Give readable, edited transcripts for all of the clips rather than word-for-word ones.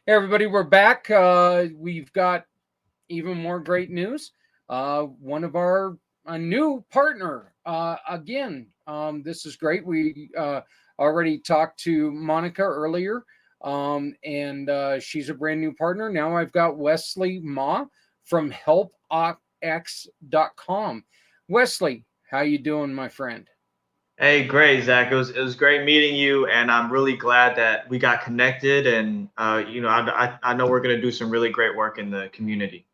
Hey everybody, we're back. We've got even more great news. One of our a new partner again. This is great. We already talked to Monica earlier, and she's a brand new partner. Now I've got Wesley Ma from HelpOPx.com. Wesley, how you doing, my friend? Hey, great, Zach. It was great meeting you, and I'm really glad that we got connected. And I know we're gonna do some really great work in the community.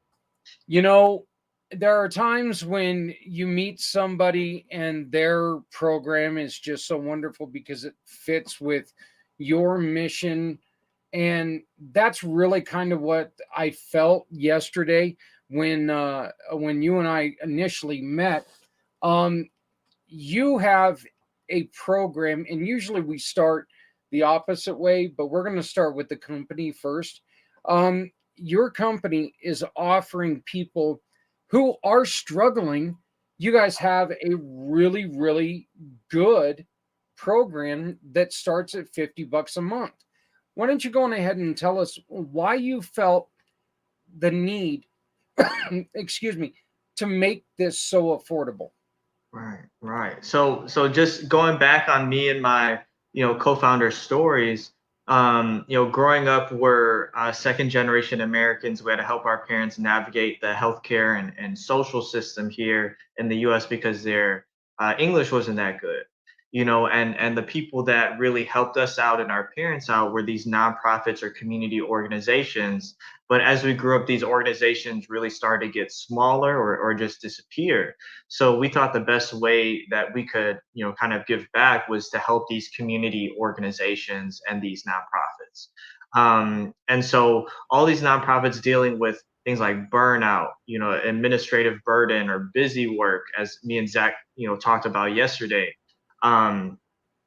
You know, there are times when you meet somebody and their program is just so wonderful because it fits with your mission. And that's really kind of what I felt yesterday when you and I initially met. Um, you have a program, and usually we start the opposite way, but we're going to start with the company first. Your company is offering people who are struggling. You guys have a really, really good program that starts at 50 bucks a month. Why don't you go on ahead and tell us why you felt the need, excuse me, to make this so affordable? Right, right. So just going back on me and my, co-founder stories, growing up, we're second generation Americans. We had to help our parents navigate the healthcare and social system here in the US because their English wasn't that good. And the people that really helped us out and our parents out were these nonprofits or community organizations. But as we grew up, these organizations really started to get smaller or just disappear. So we thought the best way that we could, kind of give back was to help these community organizations and these nonprofits. And so all these nonprofits dealing with things like burnout, administrative burden or busy work, as me and Zach, talked about yesterday. Um,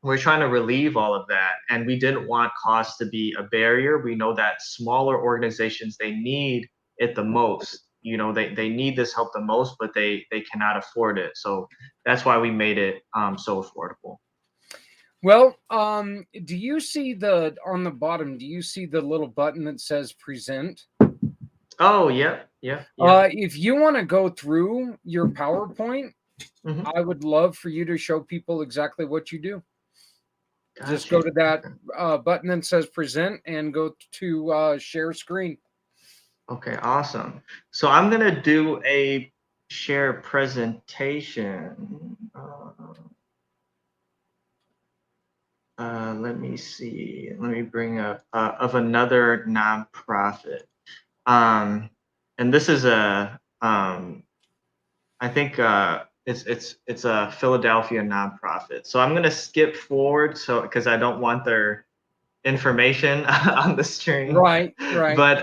we're trying to relieve all of that, and we didn't want cost to be a barrier. We know that smaller organizations, they need it the most. They need this help the most, but they cannot afford it. So that's why we made it so affordable. Well, do you see the on the bottom? Do you see the little button that says present? Oh, yeah, yeah, yeah. If you want to go through your PowerPoint, Hmm. I would love for you to show people exactly what you do. Just go Gotcha. to that Okay. button that says present and go to share screen. Okay, awesome. So I'm gonna do a share presentation. Let me see. Let me bring up of another nonprofit. Um, and this is I think it's a Philadelphia nonprofit. So I'm gonna skip forward so because I don't want their information on the screen. Right, right. But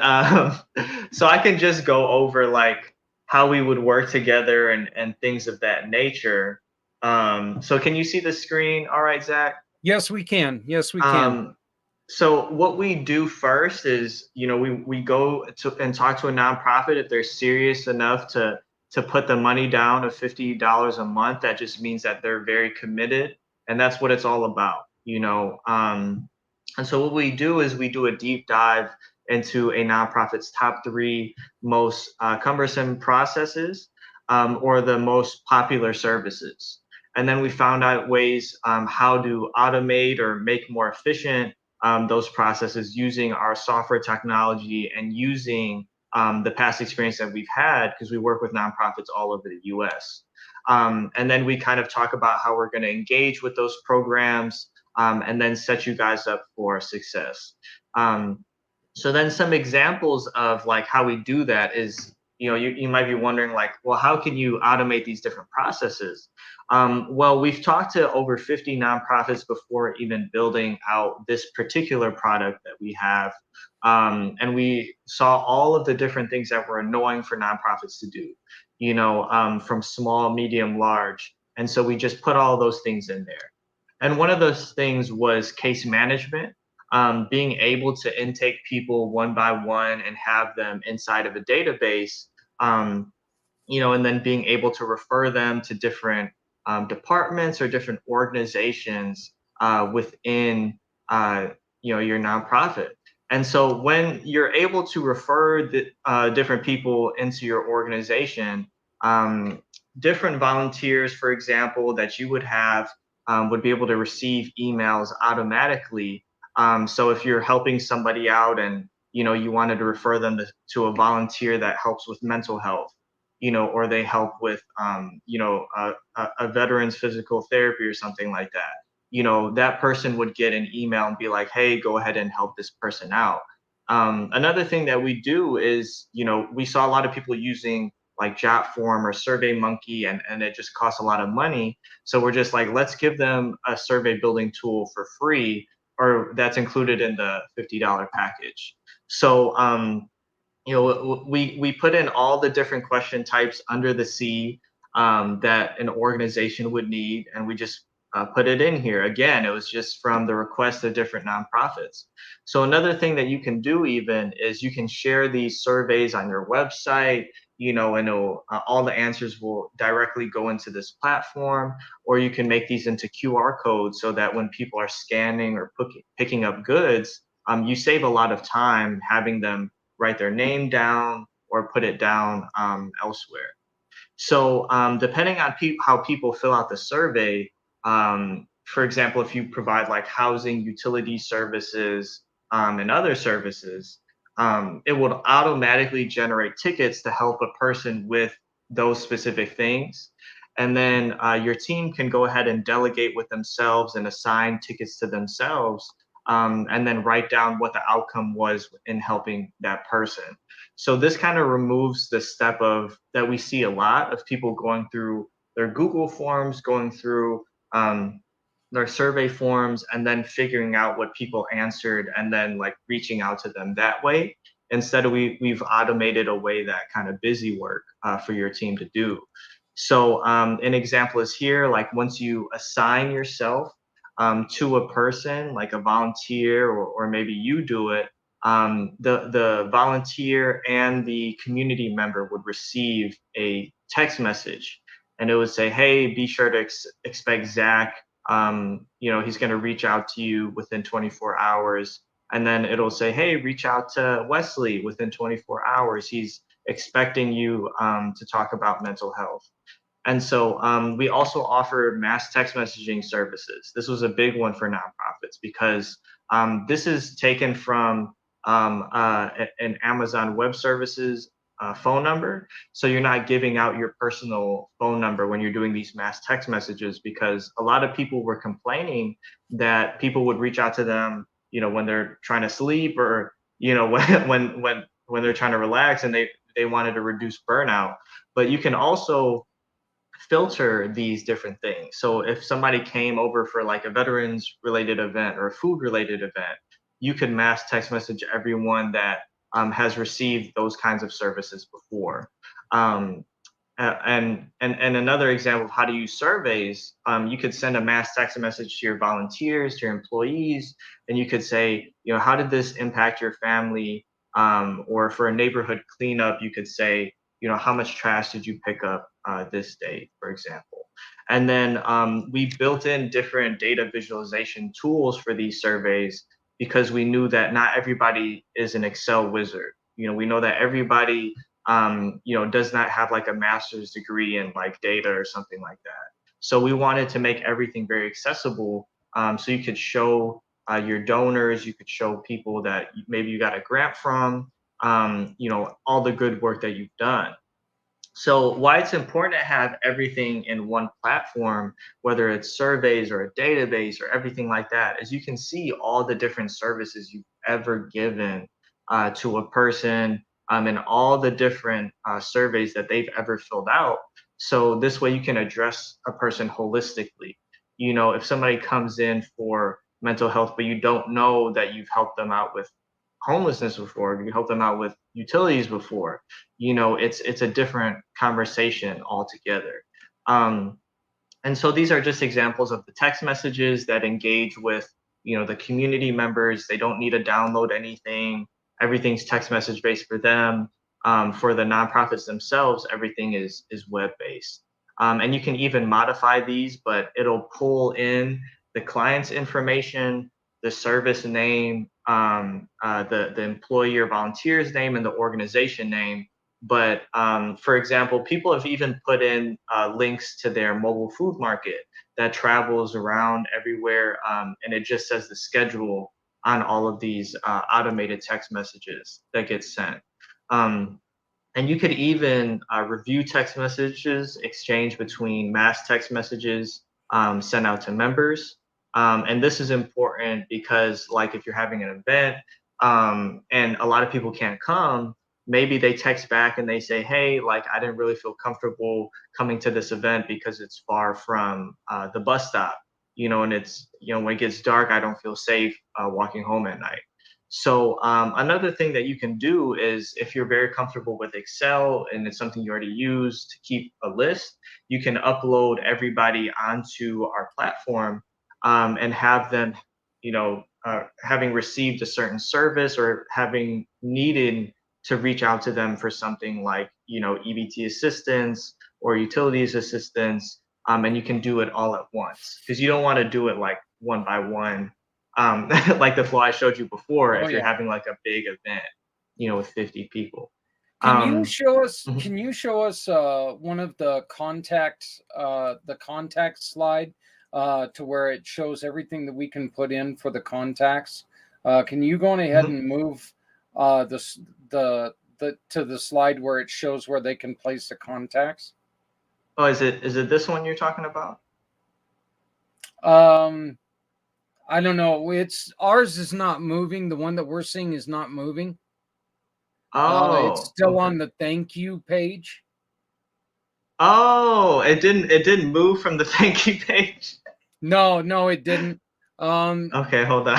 so I can just go over like how we would work together and things of that nature. So can you see the screen? All right, Zach. Yes, we can. Yes, we can. Um, so what we do first is, we go to and talk to a nonprofit if they're serious enough to put the money down of $50 a month. That just means that they're very committed, and that's what it's all about. And so what we do is we do a deep dive into a nonprofit's top three most cumbersome processes, or the most popular services. And then we found out ways how to automate or make more efficient those processes using our software technology and using the past experience that we've had because we work with nonprofits all over the US. And then we kind of talk about how we're going to engage with those programs, and then set you guys up for success. Um, so then some examples of like how we do that is, you might be wondering like, well, how can you automate these different processes? Well, we've talked to over 50 nonprofits before even building out this particular product that we have. And we saw all of the different things that were annoying for nonprofits to do, from small, medium, large. And so we just put all those things in there. And one of those things was case management, being able to intake people one by one and have them inside of a database, um, and then being able to refer them to different departments or different organizations within, your nonprofit. And so when you're able to refer the different people into your organization, um, different volunteers, for example, that you would have would be able to receive emails automatically. So if you're helping somebody out and you wanted to refer them to a volunteer that helps with mental health, or they help with a veteran's physical therapy or something like that, that person would get an email and be like, hey, go ahead and help this person out. Another thing that we do is, we saw a lot of people using like Jotform or SurveyMonkey, and it just costs a lot of money. So we're just like, let's give them a survey building tool for free, or that's included in the $50 package. So we put in all the different question types under the C that an organization would need, and we just put it in here. Again, it was just from the request of different nonprofits. So another thing that you can do even is you can share these surveys on your website, and all the answers will directly go into this platform, or you can make these into QR codes so that when people are scanning or picking up goods, you save a lot of time having them write their name down or put it down elsewhere. So depending on how people fill out the survey, for example, if you provide like housing, utility services, and other services, it will automatically generate tickets to help a person with those specific things. And then your team can go ahead and delegate with themselves and assign tickets to themselves, and then write down what the outcome was in helping that person. So this kind of removes the step of that we see a lot of people going through their Google forms, going through their survey forms, and then figuring out what people answered and then like reaching out to them that way. Instead, we've automated away that kind of busy work for your team to do. So an example is here, like once you assign yourself to a person, like a volunteer, or maybe you do it, the volunteer and the community member would receive a text message, and it would say, "Hey, be sure to expect Zach. He's going to reach out to you within 24 hours." And then it'll say, "Hey, reach out to Wesley within 24 hours. He's expecting you to talk about mental health." And so we also offer mass text messaging services. This was a big one for nonprofits because this is taken from an Amazon Web Services phone number. So you're not giving out your personal phone number when you're doing these mass text messages, because a lot of people were complaining that people would reach out to them, when they're trying to sleep, or when they're trying to relax, and they wanted to reduce burnout. But you can also filter these different things. So if somebody came over for like a veterans related event or a food related event, you could mass text message everyone that has received those kinds of services before. Um, and another example of how to use surveys, you could send a mass text message to your volunteers, to your employees, and you could say, how did this impact your family? Or for a neighborhood cleanup, you could say, how much trash did you pick up this day, for example? And then we built in different data visualization tools for these surveys, because we knew that not everybody is an Excel wizard. We know that everybody does not have like a master's degree in like data or something like that. So we wanted to make everything very accessible, so you could show your donors, you could show people that maybe you got a grant from, all the good work that you've done. So why it's important to have everything in one platform, whether it's surveys or a database or everything like that, is you can see all the different services you've ever given to a person, and all the different surveys that they've ever filled out. So this way you can address a person holistically. If somebody comes in for mental health, but you don't know that you've helped them out with homelessness before, you helped them out with utilities before, it's a different conversation altogether. um, and so these are just examples of the text messages that engage with the community members. They don't need to download anything. Everything's text message based for them. For the nonprofits themselves, everything is web based. And you can even modify these, but it'll pull in the client's information, the service name, the employee or volunteer's name, and the organization name. But for example, people have even put in links to their mobile food market that travels around everywhere, and it just says the schedule on all of these automated text messages that get sent. Um, and you could even review text messages exchanged between mass text messages sent out to members. And this is important because, like, if you're having an event and a lot of people can't come, maybe they text back and they say, hey, like, I didn't really feel comfortable coming to this event because it's far from the bus stop, and it's, when it gets dark, I don't feel safe walking home at night. So another thing that you can do is, if you're very comfortable with Excel and it's something you already use to keep a list, you can upload everybody onto our platform and have them, having received a certain service or having needed to reach out to them for something like, EBT assistance or utilities assistance. And you can do it all at once, because you don't want to do it like one by one, like the flow I showed you before, Oh if you're yeah. having like a big event, with 50 people. Can you Um, show us? mhm. Can you show us one of the contact slide to where it shows everything that we can put in for the contacts? Can you go on ahead Mhm. and move the to the slide where it shows where they can place the contacts? Oh, is it this one you're talking about? Um, I don't know. It's ours is not moving. The one that we're seeing is not moving. It's Oh, still okay. on the thank you page. Oh, it didn't move from the thank you page. No, no, it didn't. Um, Okay, hold on.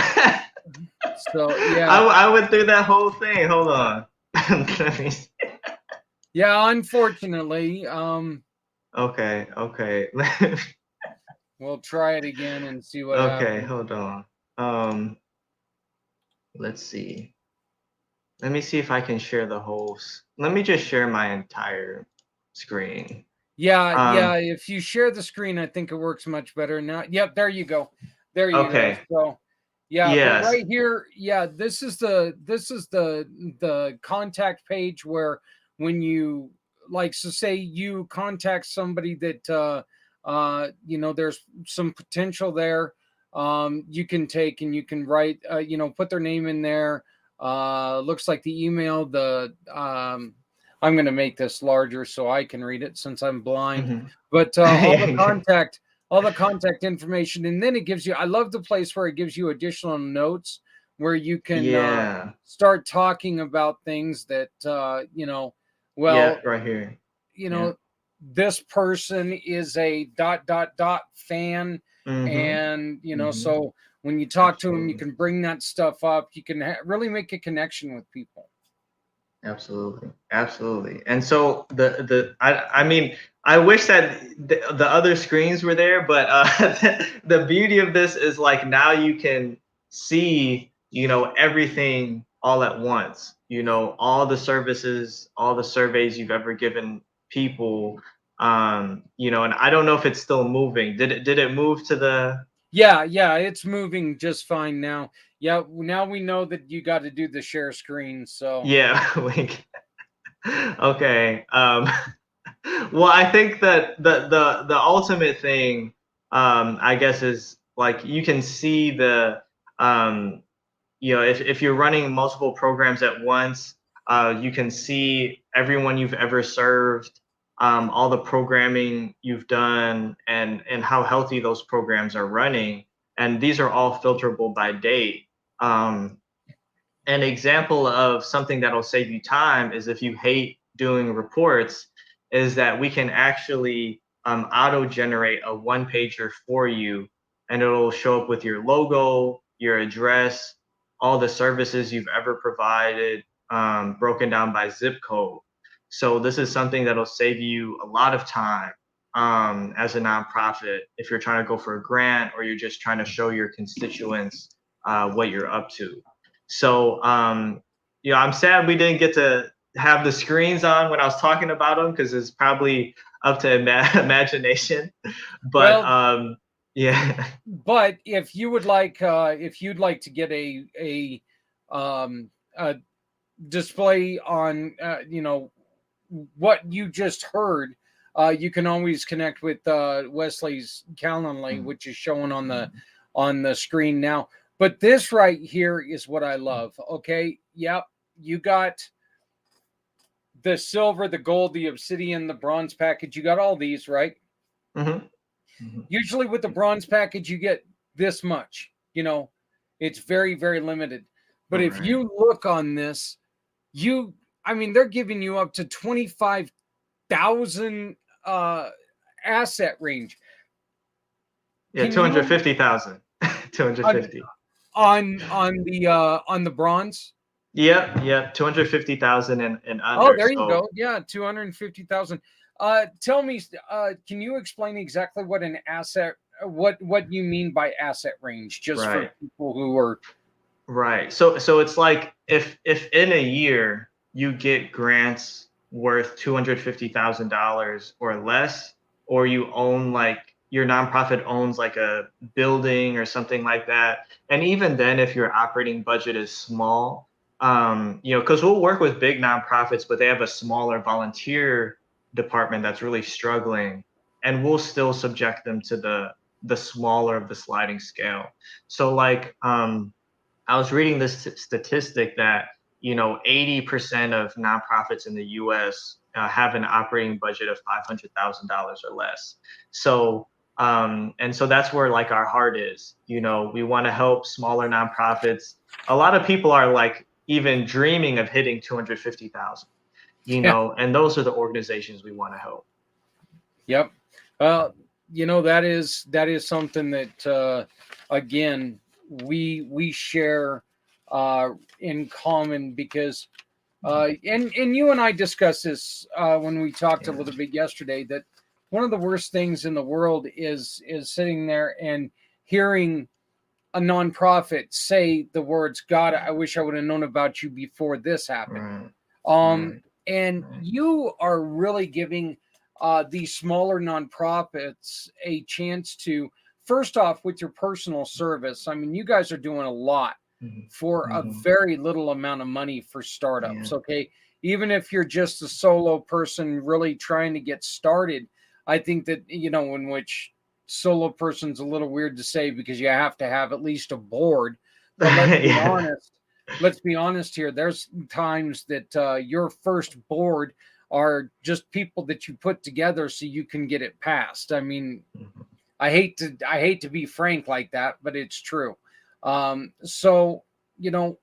so yeah, I went through that whole thing. Hold on. Let me see. yeah, unfortunately, Okay, okay. we'll try it again and see what Okay, happens. hold on. Um, let's see. Let me see if I can share the whole. Let me just share my entire screen. Yeah, yeah, Um, if you share the screen, I think it works much better now. Yep, there you go. There you go. okay. So, yeah, but Yes. right here, yeah, this is the contact page where when you like, so say you contact somebody that there's some potential there. You can take and you can write, put their name in there. Looks like the email, I'm going to make this larger so I can read it since I'm blind. Mhm. But all the contact information, and then it gives you. I love the place where it gives you additional notes where you can Yeah. start talking about things that Yeah, well, right here. you Yeah. know, this person is a dot dot dot fan, Mhm. and Mhm. so when you talk to them, you Absolutely. can bring that stuff up. You can really make a connection with people. Absolutely. Absolutely. And so I mean, I wish that the other screens were there, but the beauty of this is, like, now you can see, everything all at once. All the services, all the surveys you've ever given people. And I don't know if it's still moving. Did it move to the? Yeah, yeah, it's moving just fine now. Yeah, now we know that you got to do the share screen. So, Yeah, link. Okay. Well, I think that the ultimate thing, I guess, is, like, you can see um, if you're running multiple programs at once, you can see everyone you've ever served, all the programming you've done, and how healthy those programs are running. And these are all filterable by date. Um, an example of something that'll save you time is, if you hate doing reports, is that we can actually auto generate a one pager for you, and it'll show up with your logo, your address, all the services you've ever provided, broken down by zip code. So this is something that'll save you a lot of time as a nonprofit, if you're trying to go for a grant or you're just trying to show your constituents what you're up to. So, I'm sad we didn't get to have the screens on when I was talking about them, because it's probably up to imagination. But well, Yeah. But if you would like, if you'd like to get um, a display on, what you just heard, you can always connect with Wesley's Calendly, Mhm. which is showing Mhm. on the screen now. But this right here is what I love. Okay, yep, you got the silver, the gold, the obsidian, the bronze package. You got all these, right? Mhm. Mhm. Usually with the bronze package, you get this much. It's very, very limited. But if Right. you look on this, you, I mean, they're giving you up to 25,000 uh asset range. Yeah, Can you 250,000. on 250. on the bronze? Yep, yep, 250,000 and Oh, under. there you So go. Yeah, 250,000. Tell me, can you explain exactly what an asset, what you mean by asset range, just for right. people who are. Right. So it's like if in a year you get grants worth $250,000 or less, or you own like your nonprofit owns like a building or something like that, and even then, if your operating budget is small, because we'll work with big nonprofits, but they have a smaller volunteer department that's really struggling, and we'll still subject them to the smaller of the sliding scale. So like I was reading this statistic that 80% of nonprofits in the U.S. Have an operating budget of $500,000 or less. So and so that's where like our heart is. We want to help smaller nonprofits. A lot of people are like even dreaming of hitting 250,000. Yeah. And those are the organizations we want to help. Yep. That is something that, again, we share in common, because and you and I discussed this when we talked a Yeah. little bit yesterday, that one of the worst things in the world is sitting there and hearing a nonprofit say the words, "God, I wish I would have known about you before this happened." Right. Um, Right. and Right. you are really giving these smaller nonprofits a chance to, first off, with your personal service. I mean, you guys are doing a lot Mhm. for a Mhm. very little amount of money for Yeah. startups. Okay. Even if you're just a solo person really trying to get started, I think that, in which solo person's a little weird to say, because you have to have at least a board. But let's be Yeah. honest. Let's be honest here. There's times that your first board are just people that you put together so you can get it passed. I mean, Mhm. I hate to be frank like that, but it's true. So you know,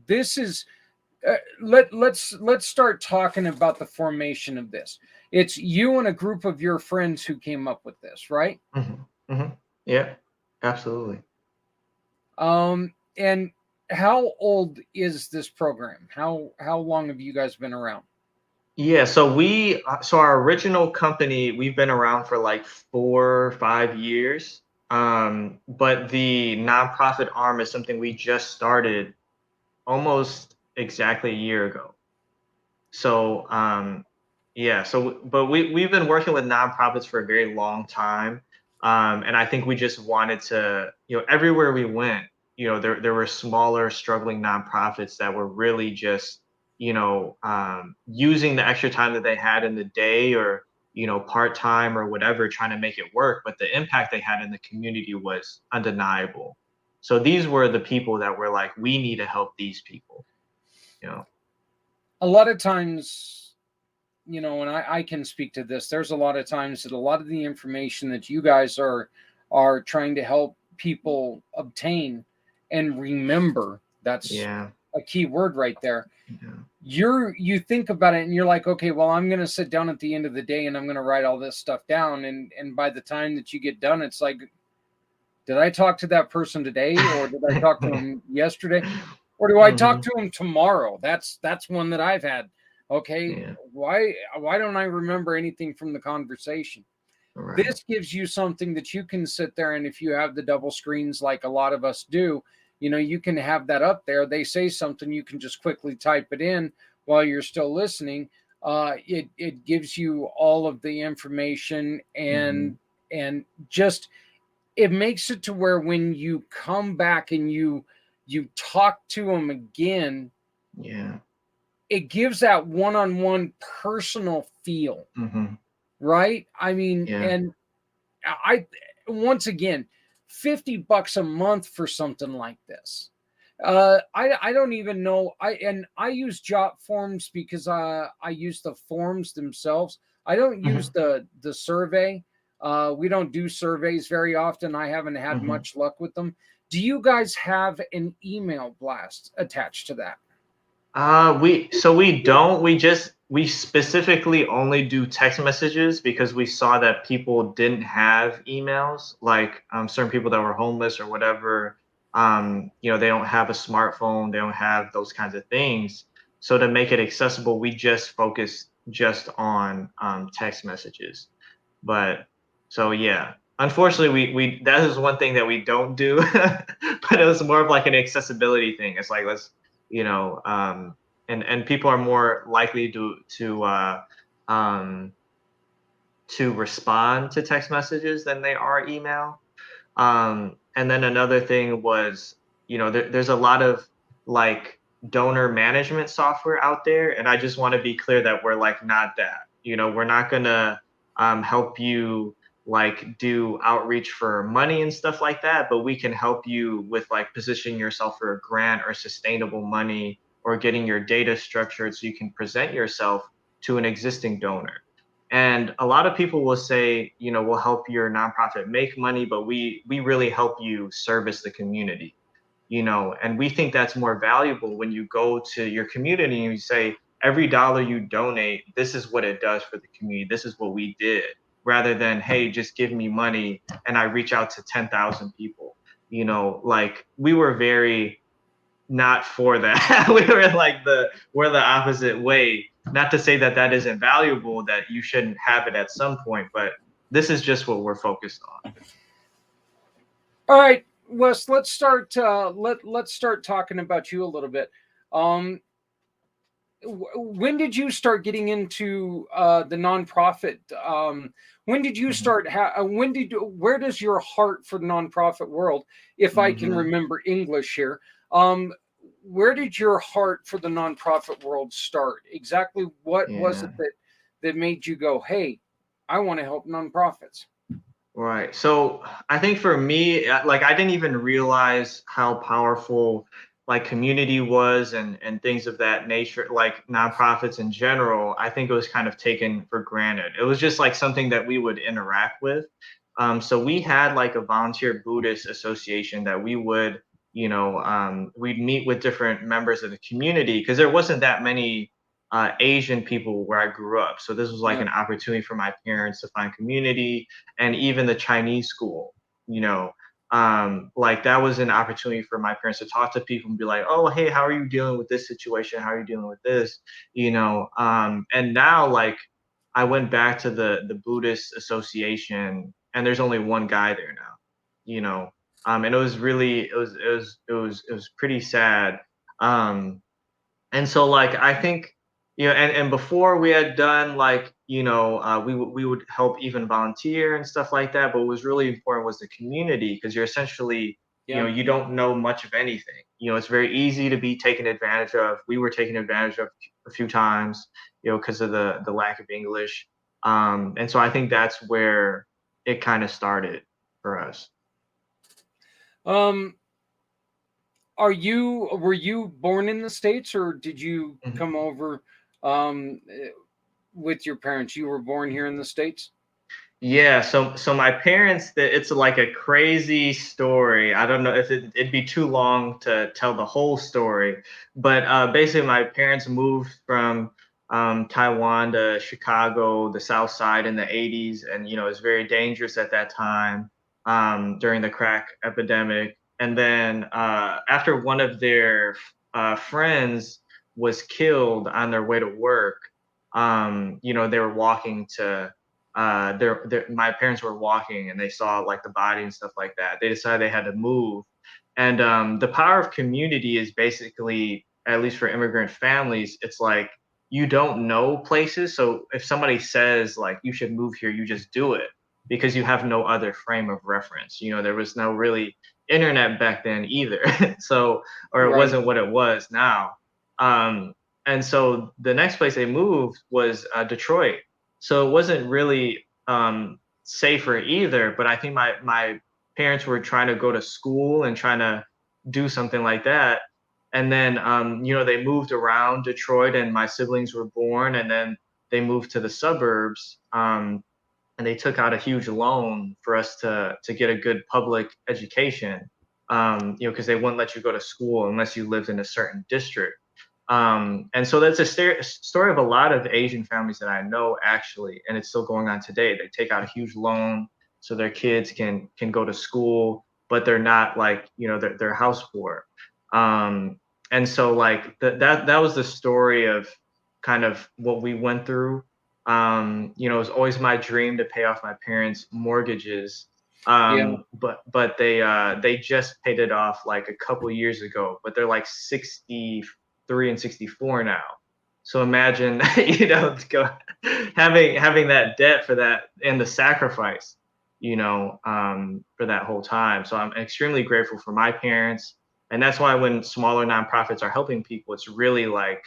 this is let's start talking about the formation of this. It's you and a group of your friends who came up with this, right? Mhm. Mhm. Yeah, absolutely. And how old is this program? How long have you guys been around? Yeah, so our original company, we've been around for like 4 or 5 years. But the nonprofit arm is something we just started almost exactly a year ago. So yeah, but we've been working with nonprofits for a very long time. And I think we just wanted to, everywhere we went, there were smaller, struggling nonprofits that were really just, using the extra time that they had in the day or, part time or whatever, trying to make it work. But the impact they had in the community was undeniable. So these were the people that were like, we need to help these people, you know. A lot of times, and I can speak to this. There's a lot of times that a lot of the information that you guys are trying to help people obtain and remember, that's Yeah. a key word right there. Yeah. You think about it and you're like, okay, well, I'm going to sit down at the end of the day and I'm going to write all this stuff down, and by the time that you get done, it's like, did I talk to that person today, or did I talk to him yesterday, or do I talk Mhm. to him tomorrow? That's one that I've had. Okay, Yeah. why don't I remember anything from the conversation? Right. This gives you something that you can sit there, and if you have the double screens like a lot of us do, you can have that up there. They say something, you can just quickly type it in while you're still listening. It gives you all of the information, and Mhm. and just it makes it to where when you come back and you talk to them again, Yeah. it gives that one-on-one personal feel, Hmm. right? I mean, Yeah. and I once again, $50 a month for something like this. I don't even know. I use Jot forms because I use the forms themselves. I don't use Hmm. the survey. We don't do surveys very often. I haven't had Hmm. much luck with them. Do you guys have an email blast attached to that? We don't. We specifically only do text messages because we saw that people didn't have emails, like certain people that were homeless or whatever. They don't have a smartphone, they don't have those kinds of things. So to make it accessible, we just focus just on text messages. But so yeah, unfortunately, we that is one thing that we don't do, but it was more of like an accessibility thing. It's like let's you know, and people are more likely um, to respond to text messages than they are email. And then another thing was, there's a lot of like donor management software out there, and I just want to be clear that we're like not that. We're not gonna help you like do outreach for money and stuff like that, but we can help you with like positioning yourself for a grant or sustainable money or getting your data structured so you can present yourself to an existing donor. And a lot of people will say, we'll help your nonprofit make money, but we really help you service the community, and we think that's more valuable when you go to your community and you say, every dollar you donate, this is what it does for the community. This is what we did, rather than, hey, just give me money and I reach out to 10,000 people. Like we were very not for that. We're the opposite way. Not to say that that isn't valuable, that you shouldn't have it at some point, but this is just what we're focused on. All right, Wes. Let's start talking about you a little bit. Um, when did you start getting into the nonprofit? When did you Hmm. start? Where does your heart for the nonprofit world, if I can Hmm. remember English here, um, where did your heart for the nonprofit world start? Exactly what was Yeah. it that made you go, "Hey, I want to help nonprofits"? Right. So I think for me, like I didn't even realize how powerful like community was and things of that nature, like nonprofits in general. I think it was kind of taken for granted. It was just like something that we would interact with. So we had like a volunteer Buddhist association that we'd meet with different members of the community because there wasn't that many Asian people where I grew up. So this was like Yeah. an opportunity for my parents to find community, and even the Chinese school, you know, like that was an opportunity for my parents to talk to people and be like, oh, hey, how are you dealing with this situation? How are you dealing with this? And now like I went back to the Buddhist association, and there's only one guy there now, you know, and it was really it was pretty sad. Um, and so like I think, and before we had done like, we would help even volunteer and stuff like that, but what was really important was the community, because you're essentially, Yeah. you don't know much of anything. It's very easy to be taken advantage of. We were taken advantage of a few times, because of the lack of English. And so I think that's where it kind of started for us. Um, were you born in the States or did you Mhm. come over um, eh, with your parents? You were born here in the States? Yeah, so my parents, it's like a crazy story. I don't know if it'd be too long to tell the whole story, but basically my parents moved from Taiwan to Chicago, the South Side in the 80s, and it was very dangerous at that time, during the crack epidemic. And then after one of their friends was killed on their way to work, they were walking to my parents were walking and they saw like the body and stuff like that. They decided they had to move. And the power of community is basically, at least for immigrant families, it's like you don't know places. So if somebody says like you should move here, you just do it. because you have no other frame of reference. There was no really internet back then either. So, or it Right. wasn't what it was now. Um, and so the next place they moved was Detroit. So it wasn't really safer either. But I think my parents were trying to go to school and trying to do something like that. And then they moved around Detroit, and my siblings were born, and then they moved to the suburbs. And they took out a huge loan for us to get a good public education. Because they wouldn't let you go to school unless you lived in a certain district. And so that's a story of a lot of Asian families that I know, actually, and it's still going on today. They take out a huge loan so their kids can go to school, but they're not like they're house poor. And so like that was the story of kind of what we went through. It was always my dream to pay off my parents' mortgages. Yeah. But they just paid it off like a couple years ago, but they're like 63 and 64 now. So imagine, having that debt for that and the sacrifice, for that whole time. So I'm extremely grateful for my parents. And that's why when smaller nonprofits are helping people, it's really like,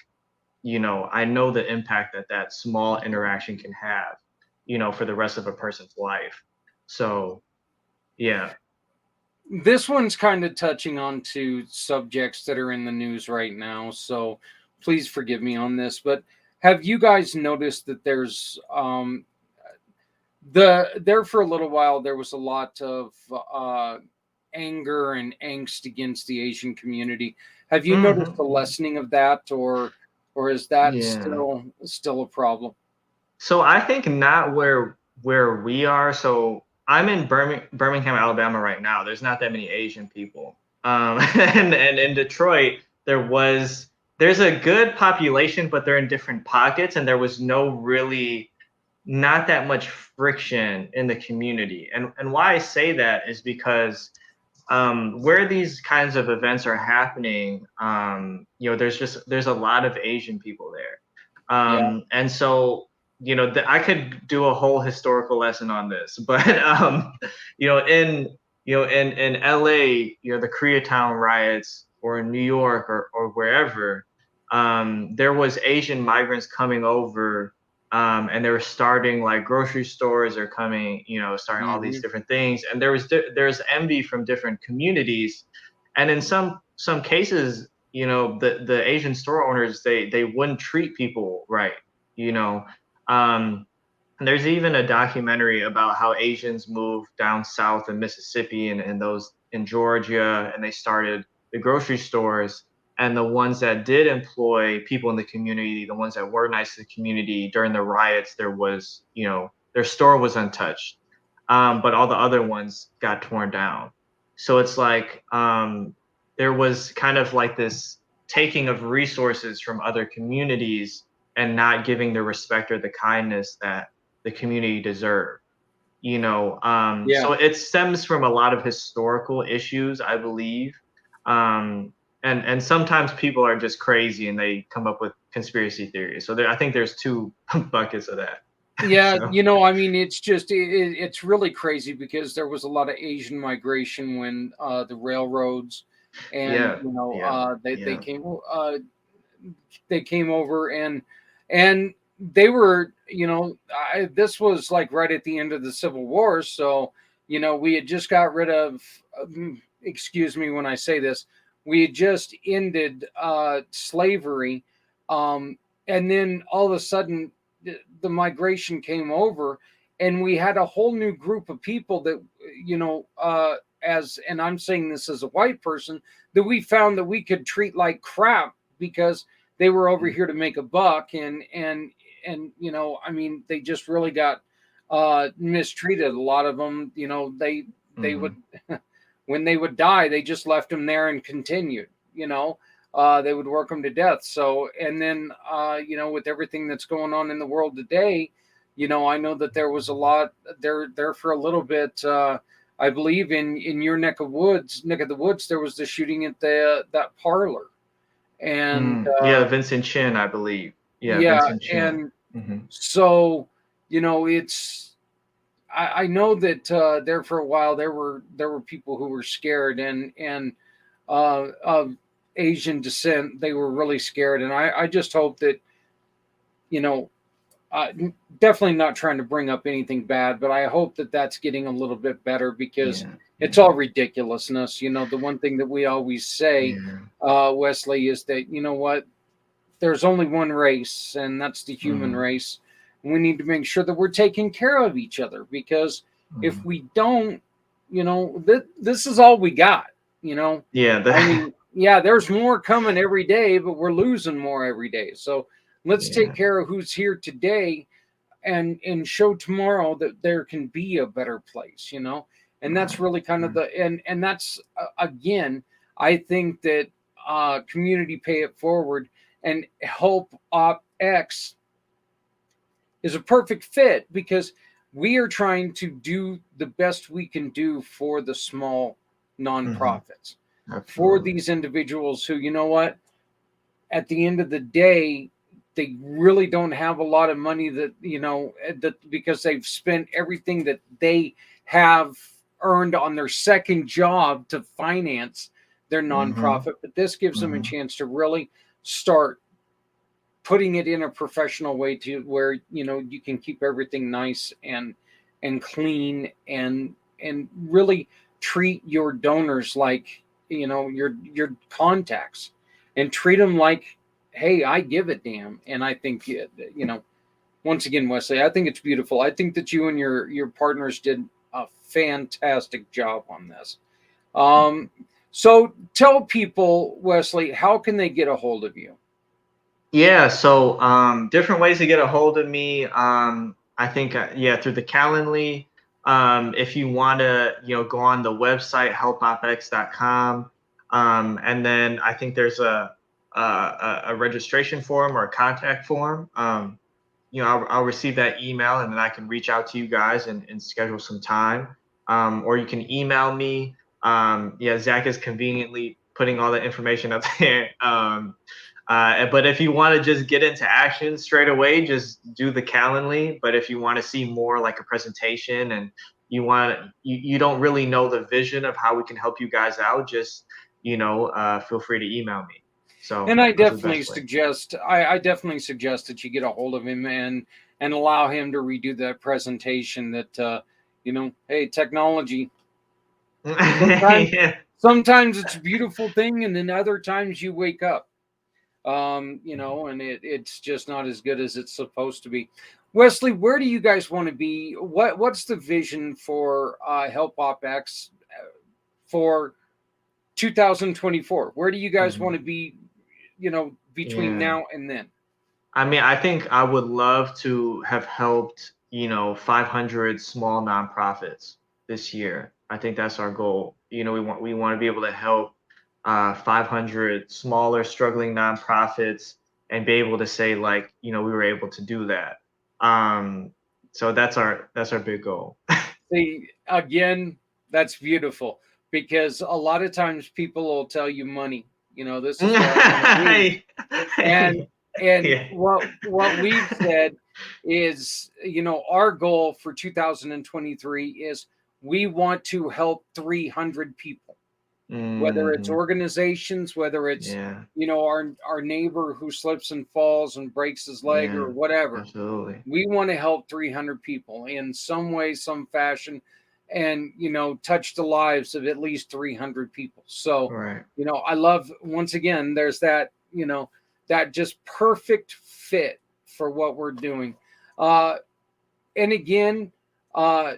I know the impact that small interaction can have, for the rest of a person's life. So, yeah. This one's kind of touching on to subjects that are in the news right now, so please forgive me on this. But have you guys noticed that there's there for a little while there was a lot of anger and angst against the Asian community? Have you noticed the Hmm. lessening of that, or is that Yeah. still a problem? So I think not where we are. So I'm in Birmingham, Alabama right now. There's not that many Asian people. And in Detroit, there's a good population, but they're in different pockets, and there was not that much friction in the community. And why I say that is because where these kinds of events are happening, there's a lot of Asian people there. Yeah. And so, I could do a whole historical lesson on this, but you know, in in LA, the Koreatown riots, or in New York, or wherever, there was Asian migrants coming over, and they were starting like grocery stores, or starting all these Hmm. different things, and there's envy from different communities, and in some cases, the Asian store owners, they wouldn't treat people right, you know. Um, and there's even a documentary about how Asians moved down south in Mississippi, and those in Georgia, and they started the grocery stores. And the ones that did employ people in the community, the ones that were nice to the community during the riots, their store was untouched. But all the other ones got torn down. So it's like there was kind of like this taking of resources from other communities and not giving the respect or the kindness that the community deserve. Yeah. So it stems from a lot of historical issues, I believe. And sometimes people are just crazy and they come up with conspiracy theories. So I think there's two buckets of that. Yeah, So I mean, it's really crazy because there was a lot of Asian migration when the railroads, and yeah, yeah, yeah. they came over, and they were, this was like right at the end of the Civil War, so we had just got rid of, excuse me when I say this, we had just ended slavery, um, and then all of a sudden the migration came over, and we had a whole new group of people that, and I'm saying this as a white person, that we found that we could treat like crap because they were over here to make a buck, and I mean, they just really got mistreated. A lot of them, they would, Mm-hmm. when they would die, they just left them there and continued. They would work them to death. So, and then with everything that's going on in the world today, I know that there was a lot there for a little bit. I believe in your neck of the woods, there was the shooting at the that parlor, and Yeah, Vincent Chin, I believe. Yeah, yeah, Vincent Chin. and Hmm. so it's I know that there for a while there were people who were scared, and of Asian descent. They were really scared, and I just hope that, you know, uh, definitely not trying to bring up anything bad, but I hope that that's getting a little bit better, because Yeah. it's all ridiculousness. The one thing that we always say, Yeah. Wesley, is that, you know what, there's only one race, and that's the human Mhm. race. We need to make sure that we're taking care of each other, because if Mhm. we don't, this is all we got. Yeah. I mean, yeah, there's more coming every day, but we're losing more every day. So let's take Yeah. care of who's here today, and show tomorrow that there can be a better place. And that's Right. really kind of Mm. and that's again, I think that community pay it forward and help OpX is a perfect fit, because we are trying to do the best we can do for the small Mhm. nonprofits, for Absolutely. these individuals who, at the end of the day, they really don't have a lot of money, that because they've spent everything that they have earned on their second job to finance their Mhm. nonprofit. But this gives them a Mhm. chance to really start putting it in a professional way, to where you can keep everything nice and clean, and really treat your donors like, your contacts, and treat them like, hey, I give a damn. And I think, once again, Wesley, I think it's beautiful. I think that you and your partners did a fantastic job on this. um so tell people, Wesley, how can they get a hold of you? Yeah, so different ways to get a hold of me. I think yeah, through the Calendly. If you want to, go on the website helpopx.com, and then I think there's a registration form or a contact form. I'll receive that email, and then I can reach out to you guys and schedule some time. Or you can email me. Yeah, Zach is conveniently putting all the information up there. But if you want to just get into action straight away, just do the Calendly. But if you want to see more like a presentation, and you don't really know the vision of how we can help you guys out, just feel free to email me. And So I that's the definitely best way. suggest, I definitely suggest that you get a hold of him, and allow him to redo that presentation. That hey, technology. Sometimes Yeah. sometimes it's a beautiful thing, and then other times you wake up, and it's just not as good as it's supposed to be. Wesley, where do you guys want to be? What's the vision for Help OpX for 2024? Where do you guys want Mhm. to be, between Yeah. now and then? I mean, I think I would love to have helped, 500 small nonprofits this year. I think that's our goal. We want to be able to help 500 smaller, struggling nonprofits, and be able to say, like, we were able to do that. Um, so that's our big goal. See, again, that's beautiful, because a lot of times people will tell you money. This is what I want to do, and Yeah. what we've said is, our goal for 2023 is we want to help 300 people, whether it's Hmm. organizations, whether it's Yeah. our neighbor who slips and falls and breaks his leg or Yeah. whatever. Absolutely. We want to help 300 people in some way, some fashion, and touch the lives of at least 300 people. So, All right. I love, once again, there's that, that just perfect fit for what we're doing. uh and again, uh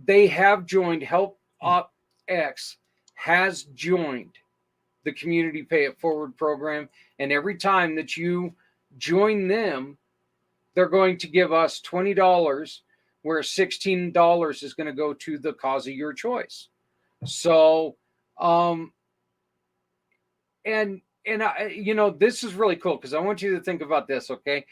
they have joined, Help OpX has joined the Community Pay It Forward program, and every time that you join them, they're going to give us $20, where $16 is going to go to the cause of your choice. So, um, and this is really cool, because I want you to think about this. Okay,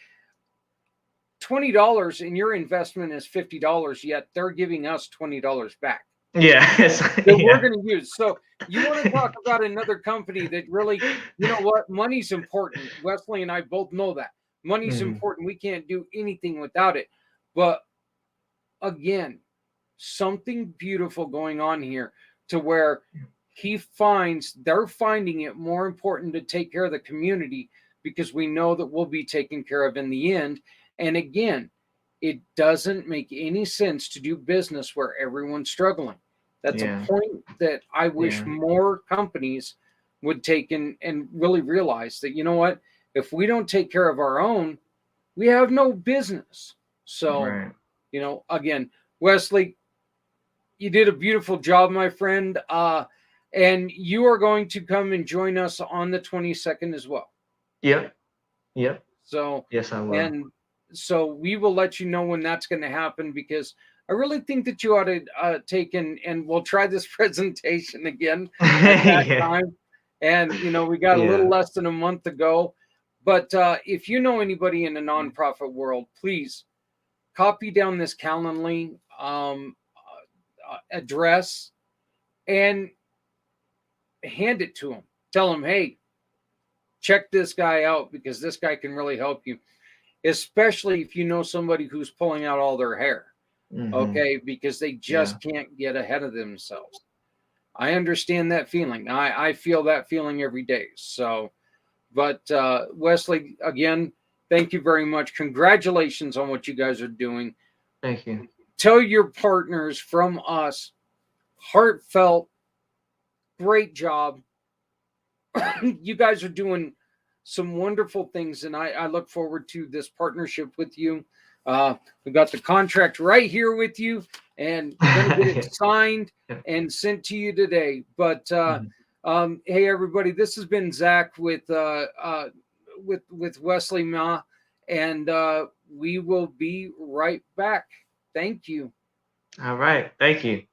$20 and your investment is $50, yet they're giving us $20 back Yes. that we're Yeah. going to use. So you want to talk about another company that really, what, money's important. Wesley and I both know that money's Mhm. important. We can't do anything without it. But again, something beautiful going on here, to where they're finding it more important to take care of the community, because we know that we'll be taken care of in the end. And again, it doesn't make any sense to do business where everyone's struggling. That's a Yeah. point that I wish Yeah. more companies would take and really realize that, you know what, if we don't take care of our own, we have no business. So, Right. again, Wesley, you did a beautiful job, my friend. And you are going to come and join us on the 22nd as well. Yep. Yep. So, Yes, I will. and so we will let you know when that's going to happen, because I really think that you ought to take and we'll try this presentation again at that Yeah. time. And, we got a little Yeah. less than a month to go. But if you know anybody in the nonprofit world, please copy down this Calendly address and hand it to them. Tell them, hey, check this guy out, because this guy can really help you, especially if you know somebody who's pulling out all their hair. Mm-hmm. Okay, because they Yeah. just can't get ahead of themselves. I understand that feeling. I feel that feeling every day. So, but Wesley, again, thank you very much. Congratulations on what you guys are doing. Thank you. Tell your partners from us, heartfelt, great job. You guys are doing some wonderful things, and I look forward to this partnership with you. We've got the contract right here with you, and we're going to get it signed Yeah. and sent to you today. But Mhm. hey, everybody, this has been Zach with Wesley Ma, and we will be right back. Thank you. All right. Thank you.